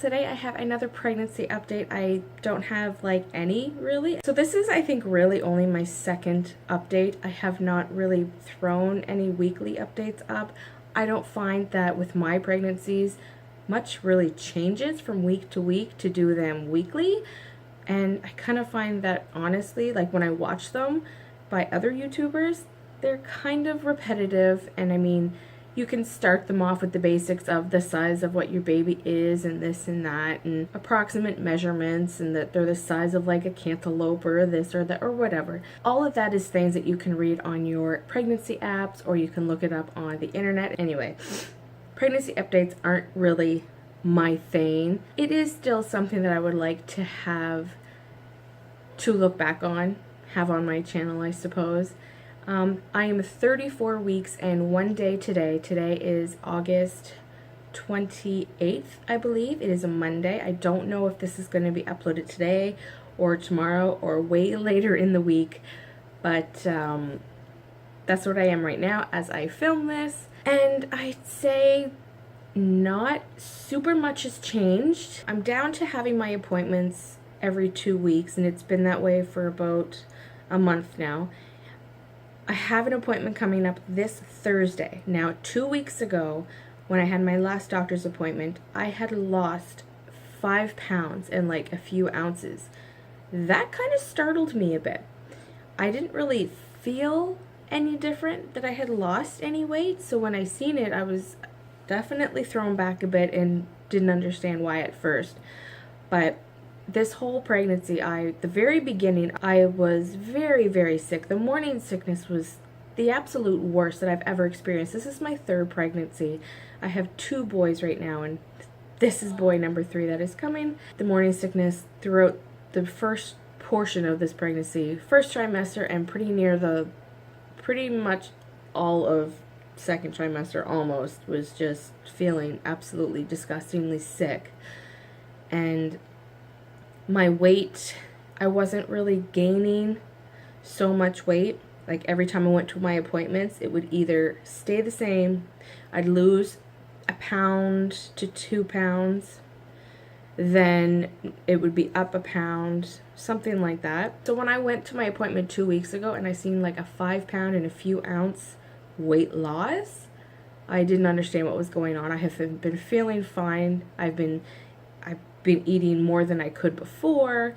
Today I have another pregnancy update. I don't have like any really. So this is, I think, really only my second update. I have not really thrown any weekly updates up. I don't find that with my pregnancies much really changes from week to week to do them weekly. And I kind of find that honestly, like when I watch them by other YouTubers, they're kind of repetitive. And I mean, you can start them off with the basics of the size of what your baby is and this and that and approximate measurements and that they're the size of like a cantaloupe or this or that or whatever. All of that is things that you can read on your pregnancy apps or you can look it up on the internet. Anyway, pregnancy updates aren't really my thing. It is still something that I would like to have to look back on, have on my channel, I suppose. I am 34 weeks and 1 day today. Today is August 28th, I believe. It is a Monday. I don't know if this is going to be uploaded today or tomorrow or way later in the week, but that's what I am right now as I film this. And I'd say not super much has changed. I'm down to having my appointments every 2 weeks, and it's been that way for about a month now. I have an appointment coming up this Thursday. Now, 2 weeks ago, when I had my last doctor's appointment, I had lost 5 pounds and like a few ounces. That kind of startled me a bit. I didn't really feel any different that I had lost any weight, so when I seen it, I was definitely thrown back a bit and didn't understand why at first. But this whole pregnancy, the very beginning, I was very, very sick. The morning sickness was the absolute worst that I've ever experienced. This is my 3rd pregnancy. I have 2 boys right now, and this is boy number 3 that is coming. The morning sickness throughout the first portion of this pregnancy, first trimester, and pretty much all of 2nd trimester almost, was just feeling absolutely disgustingly sick. And my weight, I wasn't really gaining so much weight. Like every time I went to my appointments, it would either stay the same, I'd lose a pound to 2 pounds, then it would be up a pound, something like that. So when I went to my appointment 2 weeks ago and I seen like a 5 pound and a few ounce weight loss, I didn't understand what was going on. I have been feeling fine. I've been eating more than I could before,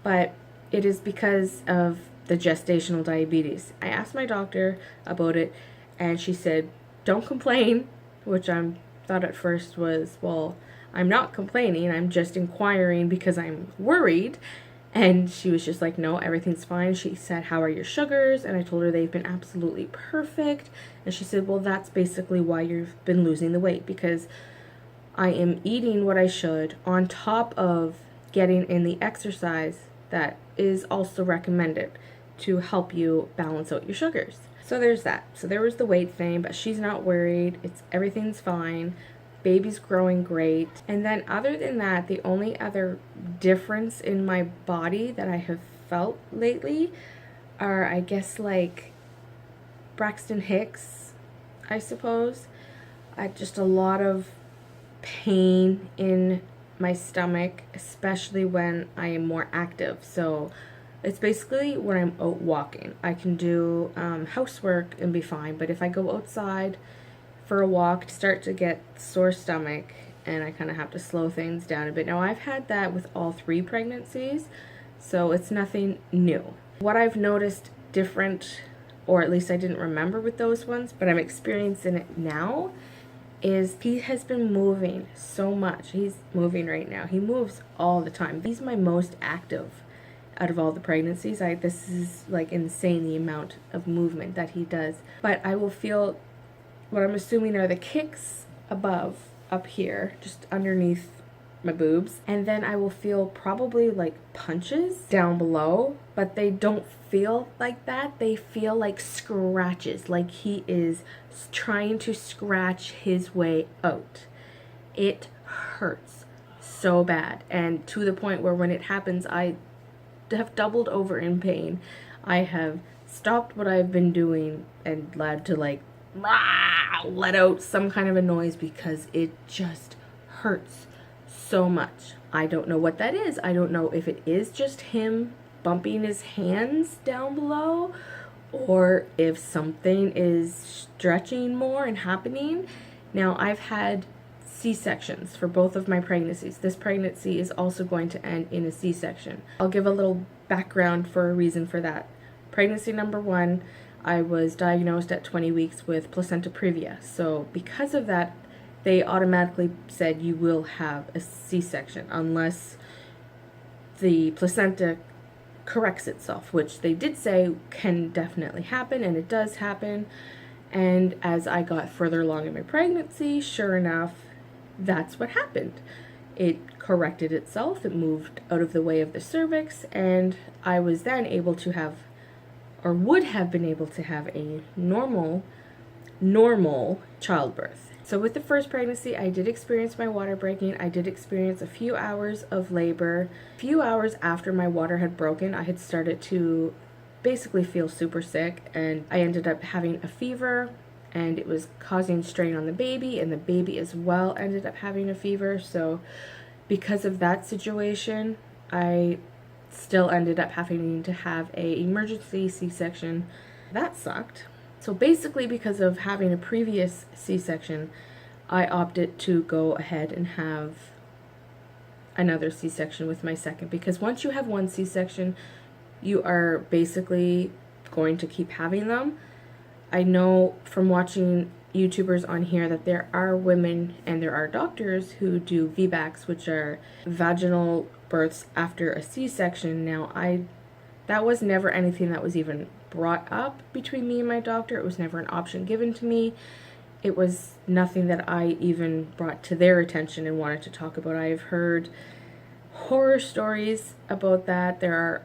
but it is because of the gestational diabetes. I asked my doctor about it and she said, don't complain, which I thought at first was, well, I'm not complaining, I'm just inquiring because I'm worried. And she was just like, no, everything's fine. She said, how are your sugars? And I told her they've been absolutely perfect. And she said, well, that's basically why you've been losing the weight, because I am eating what I should on top of getting in the exercise that is also recommended to help you balance out your sugars. So there's that. So there was the weight thing, but she's not worried. Everything's fine. Baby's growing great. And then other than that, the only other difference in my body that I have felt lately are, I guess, like Braxton Hicks, I suppose. Just a lot of pain in my stomach, especially when I am more active. So it's basically when I'm out walking. I can do housework and be fine, but if I go outside for a walk, start to get sore stomach and I kind of have to slow things down a bit. Now, I've had that with all 3 pregnancies, so it's nothing new. What I've noticed different, or at least I didn't remember with those ones, but I'm experiencing it now, is he has been moving so much. He's moving right now. He moves all the time. He's my most active out of all the pregnancies. This is like insane, the amount of movement that he does. But I will feel what I'm assuming are the kicks above, up here, just underneath my boobs. And then I will feel probably like punches down below, but they don't feel like that. They feel like scratches, like he is trying to scratch his way out. It hurts so bad, and to the point where when it happens, I have doubled over in pain. I have stopped what I've been doing and had to like let out some kind of a noise because it just hurts so much. I don't know what that is. I don't know if it is just him bumping his hands down below, or if something is stretching more and happening. Now, I've had C-sections for both of my pregnancies. This pregnancy is also going to end in a C-section. I'll give a little background for a reason for that. Pregnancy number 1, I was diagnosed at 20 weeks with placenta previa. So because of that, they automatically said you will have a C-section unless the placenta corrects itself, which they did say can definitely happen, and it does happen. And as I got further along in my pregnancy, sure enough, that's what happened. It corrected itself, it moved out of the way of the cervix, and I was then able to have, or would have been able to have, a normal childbirth. So with the first pregnancy, I did experience my water breaking. I did experience a few hours of labor. A few hours after my water had broken, I had started to basically feel super sick, and I ended up having a fever, and it was causing strain on the baby, and the baby as well ended up having a fever. So because of that situation, I still ended up having to have a emergency C-section. That sucked. So basically, because of having a previous C-section, I opted to go ahead and have another C-section with my second, because once you have one C-section, you are basically going to keep having them. I know from watching YouTubers on here that there are women and there are doctors who do VBACs, which are vaginal births after a C-section. Now, that was never anything that was even brought up between me and my doctor. It was never an option given to me. It was nothing that I even brought to their attention and wanted to talk about. I have heard horror stories about that. There are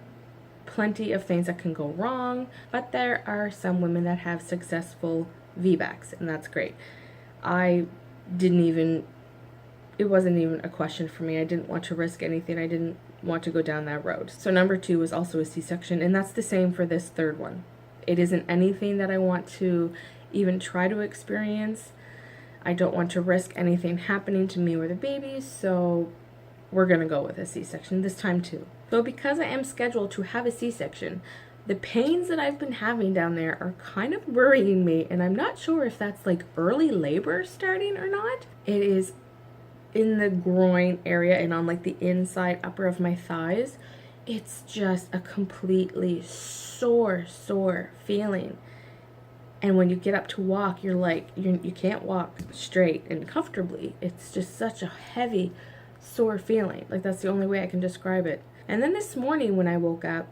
plenty of things that can go wrong, but there are some women that have successful VBACs, and that's great. It wasn't even a question for me. I didn't want to risk anything. I didn't want to go down that road. So number 2 was also a C-section, and that's the same for this third one. It isn't anything that I want to even try to experience. I don't want to risk anything happening to me or the baby, so we're gonna go with a C-section this time too. So because I am scheduled to have a C-section, the pains that I've been having down there are kind of worrying me, and I'm not sure if that's like early labor starting or not. It is in the groin area and on like the inside upper of my thighs. It's just a completely sore feeling. And when you get up to walk, you're like, you can't walk straight and comfortably. It's just such a heavy, sore feeling. Like, that's the only way I can describe it. And then this morning when I woke up,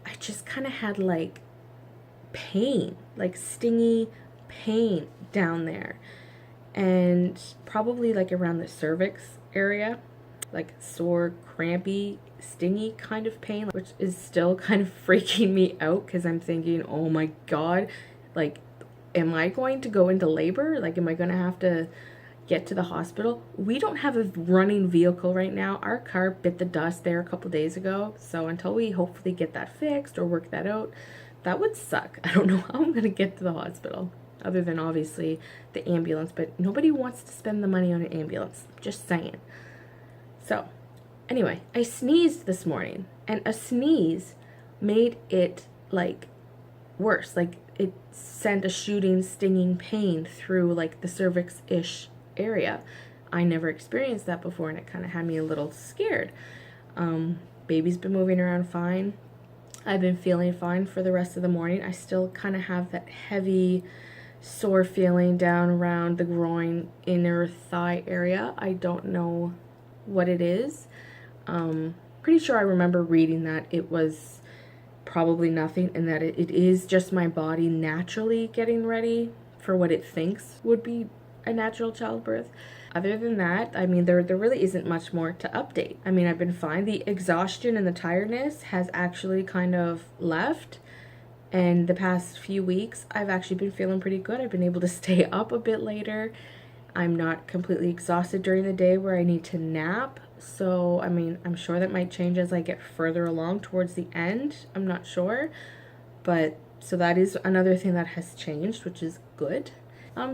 I just kind of had like pain, like stingy pain down there. And probably like around the cervix area, like sore, crampy, stingy kind of pain, which is still kind of freaking me out because I'm thinking, oh my God, like, am I going to go into labor? Like, am I going to have to get to the hospital? We don't have a running vehicle right now. Our car bit the dust there a couple days ago. So until we hopefully get that fixed or work that out, that would suck. I don't know how I'm going to get to the hospital, other than obviously the ambulance, but nobody wants to spend the money on an ambulance. Just saying. So anyway, I sneezed this morning, and a sneeze made it like worse. Like, it sent a shooting, stinging pain through like the cervix-ish area. I never experienced that before, and it kind of had me a little scared. Baby's been moving around fine. I've been feeling fine for the rest of the morning. I still kind of have that heavy, sore feeling down around the groin, inner thigh area. I don't know what it is. Pretty sure I remember reading that it was probably nothing, and that it is just my body naturally getting ready for what it thinks would be a natural childbirth. Other than that, I mean, there really isn't much more to update. I mean, I've been fine. The exhaustion and the tiredness has actually kind of left, and the past few weeks I've actually been feeling pretty good. I've been able to stay up a bit later. I'm not completely exhausted during the day where I need to nap. So, I mean, I'm sure that might change as I get further along towards the end. I'm not sure. But, so that is another thing that has changed, which is good.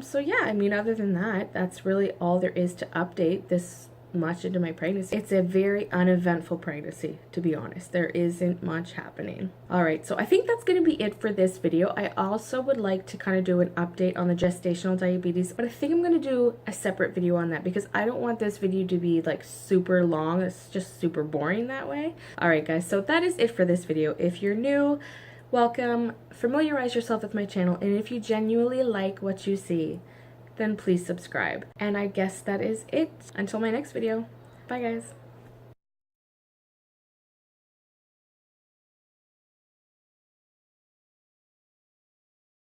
So yeah, I mean, other than that, that's really all there is to update. This much into my pregnancy. It's a very uneventful pregnancy, to be honest. There isn't much happening. All right, so I think that's going to be it for this video. I also would like to kind of do an update on the gestational diabetes, but I think I'm going to do a separate video on that because I don't want this video to be like super long. It's just super boring that way. All right, guys, so that is it for this video. If you're new, welcome. Familiarize yourself with my channel, and if you genuinely like what you see, then please subscribe. And I guess that is it. Until my next video. Bye, guys.